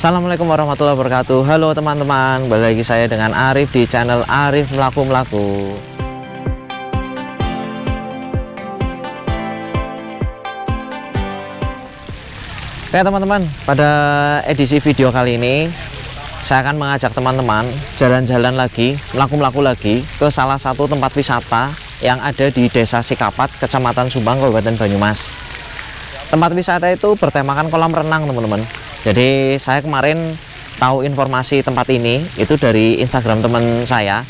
Assalamualaikum warahmatullahi wabarakatuh. Halo teman-teman, kembali lagi saya dengan Arif di channel Arif Melaku. Oke teman-teman, pada edisi video kali ini saya akan mengajak teman-teman jalan-jalan lagi, melaku lagi ke salah satu tempat wisata yang ada di Desa Sikapat, Kecamatan Sumbang, Kabupaten Banyumas. Tempat wisata itu bertemakan kolam renang teman-teman. Jadi saya kemarin tahu informasi tempat ini itu dari Instagram teman saya.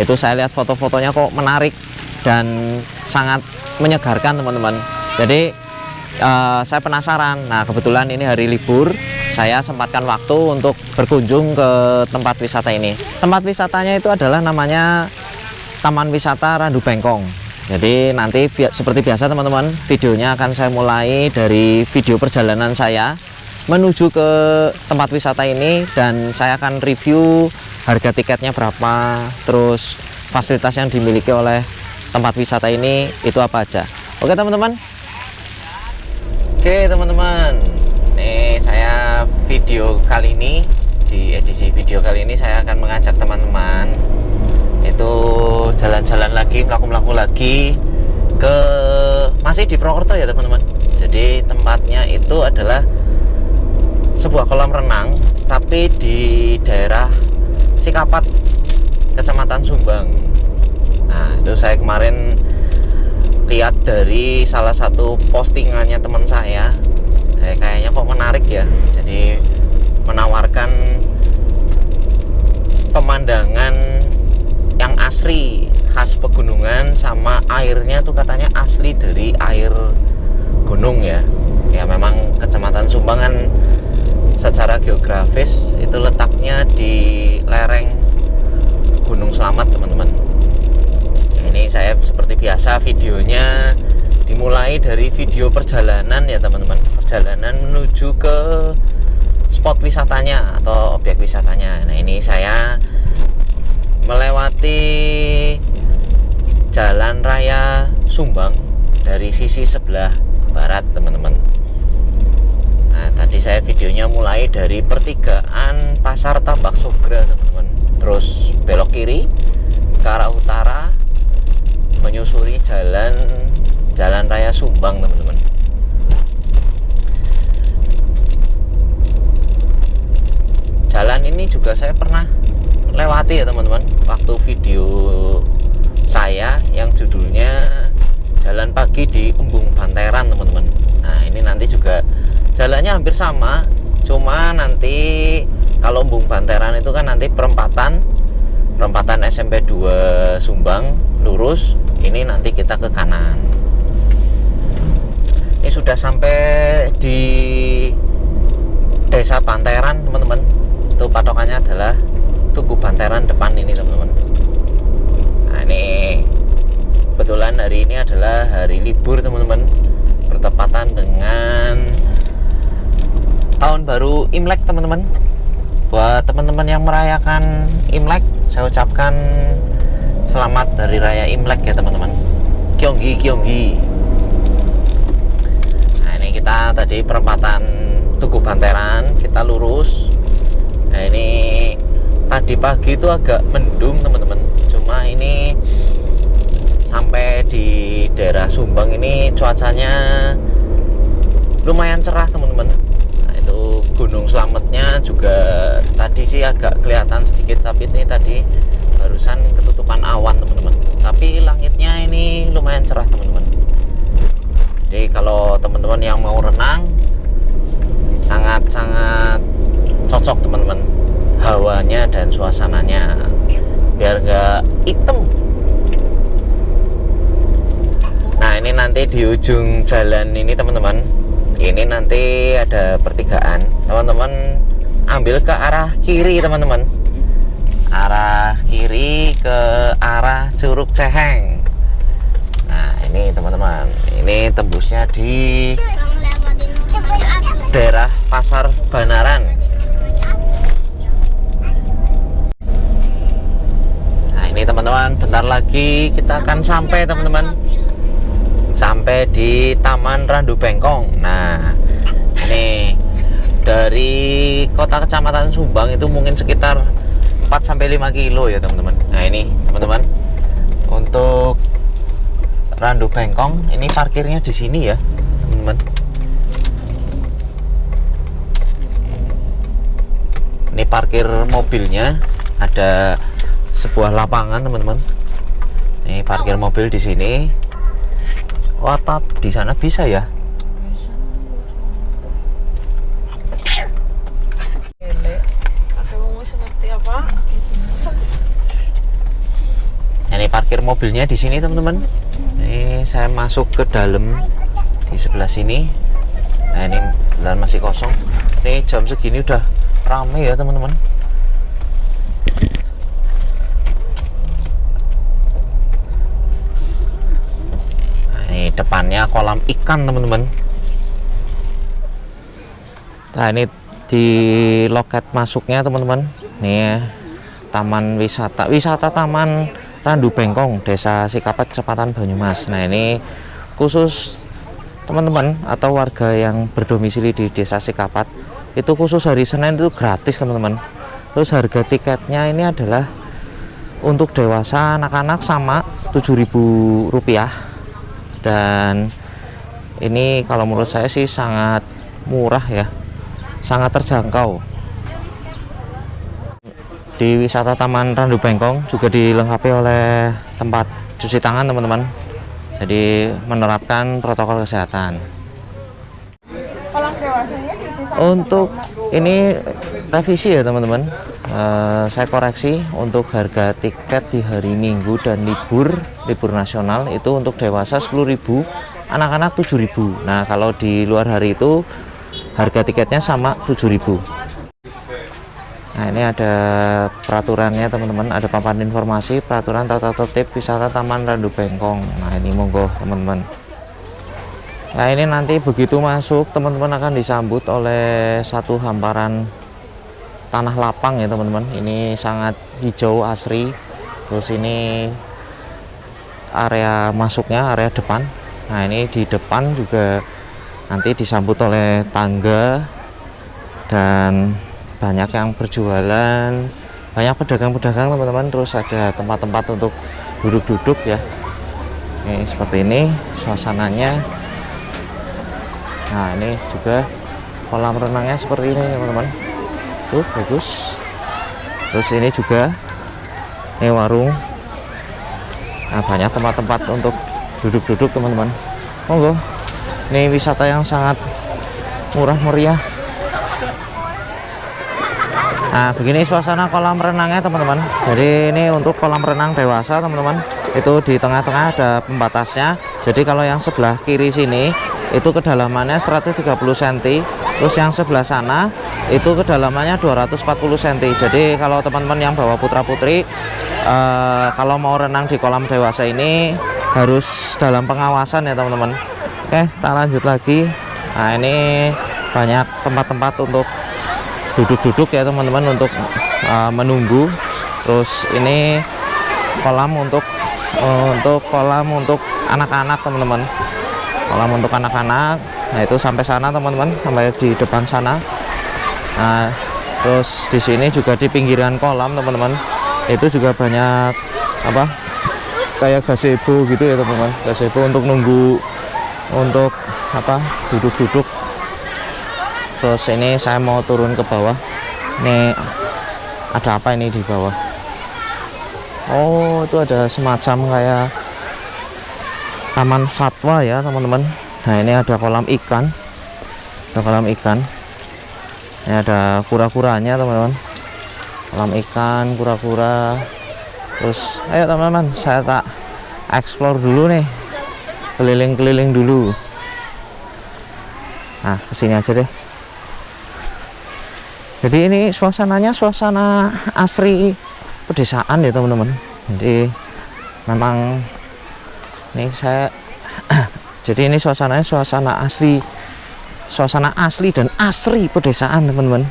Itu saya lihat foto-fotonya kok menarik dan sangat menyegarkan teman-teman. Jadi saya penasaran. Nah kebetulan ini hari libur, saya sempatkan waktu untuk berkunjung ke tempat wisata ini. Tempat wisatanya itu adalah namanya Taman Wisata Randu Bengkong. Jadi nanti seperti biasa teman-teman, videonya akan saya mulai dari video perjalanan saya menuju ke tempat wisata ini, dan saya akan review harga tiketnya berapa, terus fasilitas yang dimiliki oleh tempat wisata ini itu apa aja. Oke teman-teman. Oke teman-teman, nih saya video kali ini, di edisi video kali ini saya akan mengajak teman-teman itu jalan-jalan lagi, melaku lagi ke, masih di Purwokerto ya teman-teman. Jadi tempatnya itu adalah sebuah kolam renang tapi di daerah Sikapat, Kecamatan Sumbang. Nah itu saya kemarin lihat dari salah satu postingannya teman saya, kayaknya kok menarik ya. Jadi menawarkan pemandangan yang asri khas pegunungan, sama airnya tuh katanya asli dari air gunung ya. Ya memang Kecamatan Sumbang kan secara geografis itu letaknya di lereng Gunung Slamet teman-teman. Ini saya seperti biasa videonya dimulai dari video perjalanan ya teman-teman, perjalanan menuju ke spot wisatanya atau objek wisatanya. Nah ini saya melewati Jalan Raya Sumbang dari sisi sebelah barat teman-teman. Nah tadi saya videonya mulai dari pertigaan Pasar Tambak Sogra teman-teman, terus belok kiri ke arah utara menyusuri Jalan Raya Sumbang teman-teman. Jalan ini juga saya pernah lewati ya teman-teman, waktu video saya yang judulnya Jalan Pagi di Embung Banteran teman-teman. Nah ini nanti juga jalannya hampir sama, cuma nanti kalau Embung Banteran itu kan nanti perempatan SMP 2 Sumbang lurus, ini nanti kita ke kanan. Ini sudah sampai di Desa Banteran teman-teman. Itu patokannya adalah Tugu Banteran depan ini teman-teman. Nah ini kebetulan hari ini adalah hari libur teman-teman, bertepatan dengan tahun baru Imlek teman-teman. Buat teman-teman yang merayakan Imlek, saya ucapkan selamat Hari Raya Imlek ya teman-teman. Kyonggi. Nah ini kita tadi perempatan Tugu Banteran, kita lurus. Nah ini tadi pagi itu agak mendung teman-teman, cuma ini sampai di daerah Sumbang ini cuacanya lumayan cerah teman-teman. Nah itu Gunung Slametnya juga tadi sih agak kelihatan sedikit, tapi ini tadi barusan ketutupan awan teman-teman, tapi langitnya ini lumayan cerah teman-teman. Jadi kalau teman-teman yang mau renang sangat-sangat cocok teman-teman, hawanya dan suasananya biar nggak hitam. Nah ini nanti di ujung jalan ini teman-teman, ini nanti ada pertigaan, teman-teman ambil ke arah kiri teman-teman, arah kiri ke arah Curug Ceheng. Nah ini teman-teman, ini tembusnya di daerah Pasar Banaran. Nah ini teman-teman, bentar lagi kita akan sampai teman-teman, sampai di Taman Randu Bengkong. Nah ini dari kota kecamatan Sumbang itu mungkin sekitar 4-5 kilo ya teman-teman. Nah ini teman-teman, untuk Randu Bengkong ini parkirnya di sini ya teman-teman. Ini parkir mobilnya, ada sebuah lapangan teman-teman. Ini parkir mobil di sini. Oh, apa di sana bisa ya? Ini parkir mobilnya di sini teman-teman. Ini saya masuk ke dalam di sebelah sini. Nah ini jalan masih kosong. Ini jam segini udah rame ya teman-teman. Nah, ini depannya kolam ikan teman-teman. Nah ini di loket masuknya teman-teman. Nih taman wisata Taman Randu Bengkong, Desa Sikapat, Kecamatan Banyumas. Nah ini khusus teman-teman atau warga yang berdomisili di Desa Sikapat, itu khusus hari Senin itu gratis teman-teman. Terus harga tiketnya ini adalah untuk dewasa anak-anak sama Rp7.000, dan ini kalau menurut saya sih sangat murah ya, sangat terjangkau. Di wisata Taman Randu Bengkong juga dilengkapi oleh tempat cuci tangan teman-teman, jadi menerapkan protokol kesehatan. Kolam dewasanya diisi sama Untuk ini revisi ya teman-teman, saya koreksi untuk harga tiket di hari Minggu dan libur nasional itu untuk dewasa 10.000, anak-anak 7.000. Nah kalau di luar hari itu harga tiketnya sama 7.000. Nah ini ada peraturannya teman-teman, ada papan informasi peraturan tata tertib wisata Taman Randu Bengkong. Nah ini monggo teman-teman. Nah ini nanti begitu masuk teman-teman akan disambut oleh satu hamparan tanah lapang ya teman-teman. Ini sangat hijau asri. Terus ini area masuknya, area depan. Nah ini di depan juga nanti disambut oleh tangga, dan banyak yang berjualan, banyak pedagang-pedagang teman-teman. Terus ada tempat-tempat untuk duduk-duduk ya. Ini seperti ini suasananya. Nah ini juga kolam renangnya seperti ini teman-teman, tuh bagus. Terus ini juga ini warung. Nah banyak tempat-tempat untuk duduk-duduk teman-teman. Monggo, ini wisata yang sangat murah meriah. Nah begini suasana kolam renangnya teman-teman. Jadi ini untuk kolam renang dewasa teman-teman, itu di tengah-tengah ada pembatasnya. Jadi kalau yang sebelah kiri sini itu kedalamannya 130 cm, terus yang sebelah sana itu kedalamannya 240 cm. Jadi kalau teman-teman yang bawa putra-putri kalau mau renang di kolam dewasa ini harus dalam pengawasan ya teman-teman. Oke, kita lanjut lagi. Nah ini banyak tempat-tempat untuk duduk-duduk ya teman-teman, untuk menunggu. Terus ini kolam untuk anak-anak teman-teman, kolam untuk anak-anak. Nah itu sampai sana teman-teman, sampai di depan sana. Nah terus di sini juga di pinggiran kolam teman-teman, itu juga banyak apa kayak gazebo gitu ya teman-teman, gazebo untuk nunggu, untuk apa duduk-duduk. Terus ini saya mau turun ke bawah. Ini ada apa ini di bawah? Oh itu ada semacam kayak taman satwa ya teman-teman. Nah ini ada kolam ikan, ini ada kura-kuranya teman-teman, kolam ikan, kura-kura. Terus ayo teman-teman, saya tak explore dulu nih, keliling-keliling dulu. Nah kesini aja deh. Jadi ini suasananya suasana asri pedesaan ya teman-teman. Jadi memang ini saya jadi ini suasananya suasana asli dan asri pedesaan teman-teman,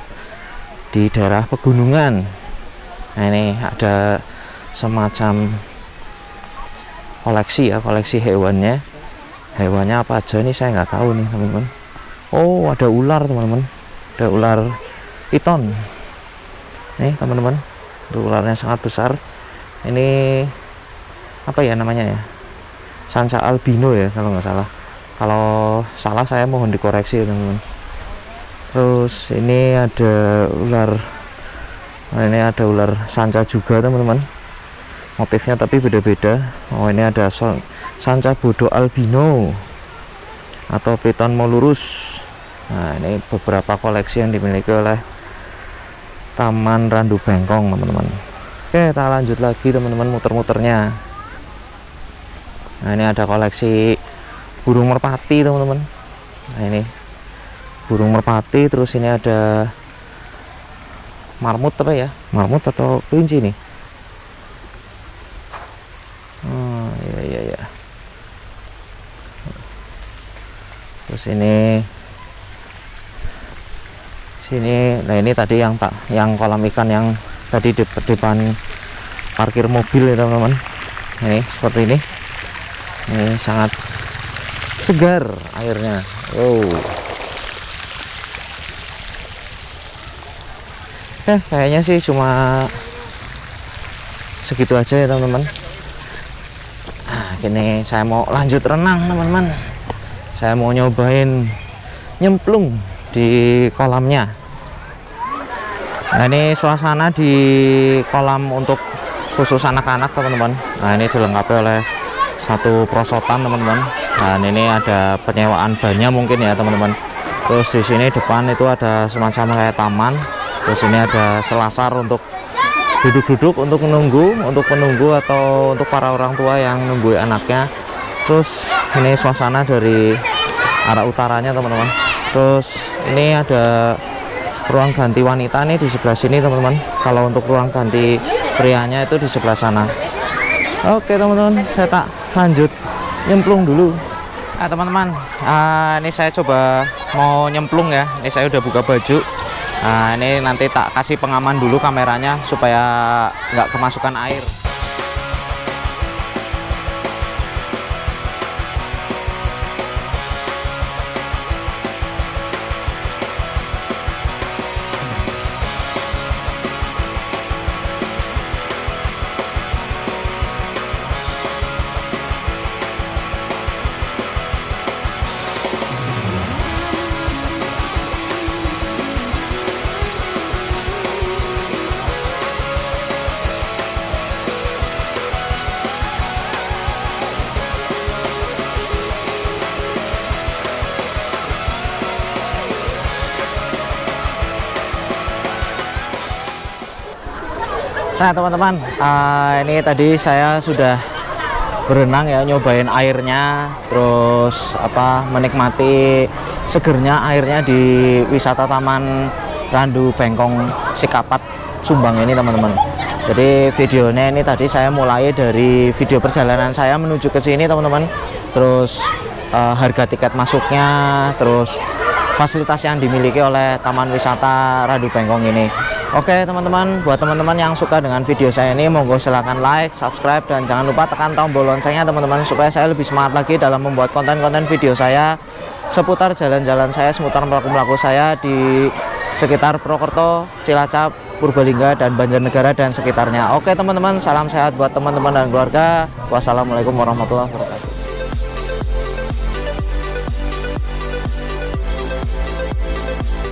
di daerah pegunungan. Nah ini ada semacam koleksi ya, koleksi hewannya apa aja ini saya nggak tahu nih teman-teman. Oh ada ular teman-teman, ada ular piton nih teman-teman. Ularnya sangat besar. Ini apa ya namanya ya, sanca albino ya kalau nggak salah. Kalau salah saya mohon dikoreksi ya teman-teman. Terus ini ada ular, ini ada ular sanca juga teman-teman, motifnya tapi beda-beda. Oh, ini ada sanca bodo albino atau piton molurus. Nah, ini beberapa koleksi yang dimiliki oleh Taman Randu Bengkong teman-teman. Oke, kita lanjut lagi teman-teman, muter-muternya. Nah, ini ada koleksi burung merpati teman-teman. Nah, ini burung merpati. Terus ini ada marmut apa ya, marmut atau kelinci nih. Oh iya. Terus ini sini. Nah, ini tadi yang kolam ikan yang tadi di depan parkir mobil ya teman-teman. Ini seperti ini sangat segar airnya. Wow. Kayaknya sih cuma segitu aja ya teman-teman. Nah, kini saya mau lanjut renang teman-teman. Saya mau nyobain nyemplung di kolamnya. Nah, ini suasana di kolam untuk khusus anak-anak teman-teman. Nah, ini dilengkapi oleh satu perosotan teman-teman. Dan ini ada penyewaan bannya mungkin ya teman-teman. Terus di sini depan itu ada semacam kayak taman. Terus ini ada selasar untuk duduk-duduk untuk menunggu atau untuk para orang tua yang nunggu anaknya. Terus ini suasana dari arah utaranya teman-teman. Terus ini ada ruang ganti wanita nih di sebelah sini teman-teman. Kalau untuk ruang ganti prianya itu di sebelah sana. Oke teman-teman, saya tak lanjut nyemplung dulu. Nah teman-teman, ini saya coba mau nyemplung ya. Ini saya udah buka baju. Nah, ini nanti tak kasih pengaman dulu kameranya supaya nggak kemasukan air. Nah teman-teman, ini tadi saya sudah berenang ya, nyobain airnya, terus menikmati segernya airnya di wisata Taman Randu Bengkong Sikapat Sumbang ini teman-teman. Jadi videonya ini tadi saya mulai dari video perjalanan saya menuju ke sini teman-teman, terus harga tiket masuknya, terus fasilitas yang dimiliki oleh Taman Wisata Randu Bengkong ini. Oke teman-teman, buat teman-teman yang suka dengan video saya ini, monggo silahkan like, subscribe, dan jangan lupa tekan tombol loncengnya teman-teman, supaya saya lebih semangat lagi dalam membuat konten-konten video saya seputar jalan-jalan saya, seputar melaku-melaku saya di sekitar Purwokerto, Cilacap, Purbalingga, dan Banjarnegara dan sekitarnya. Oke teman-teman, salam sehat buat teman-teman dan keluarga. Wassalamualaikum warahmatullahi wabarakatuh.